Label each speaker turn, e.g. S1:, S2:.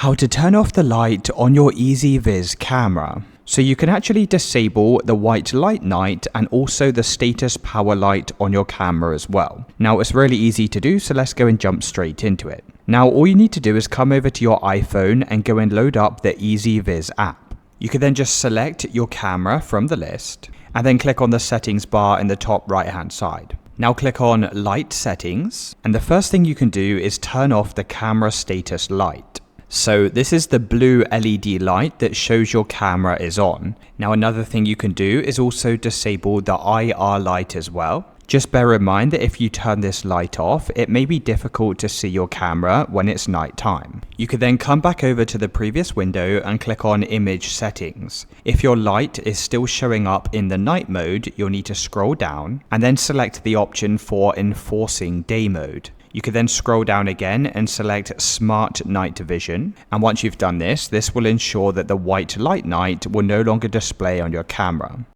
S1: how to turn off the light on your EZVIZ camera. So you can actually disable the white light night and also the status power light on your camera as well. Now it's really easy to do, so let's go and jump straight into it. Now all you need to do is come over to your iPhone and go and load up the EZVIZ app. You can then just select your camera from the list and then click on the settings bar in the top right hand side. Now click on light settings, and the first thing you can do is turn off the camera status light. So this is the blue LED light that shows your camera is on. Now another thing you can do is also disable the IR light as well. Just bear in mind that if you turn this light off, it may be difficult to see your camera when it's night time. You could then come back over to the previous window and click on image settings. If your light is still showing up in the night mode, you'll need to scroll down and then select the option for enforcing day mode. You can then scroll down again and select Smart Night Vision. And once you've done this, this will ensure that the white light night will no longer display on your camera.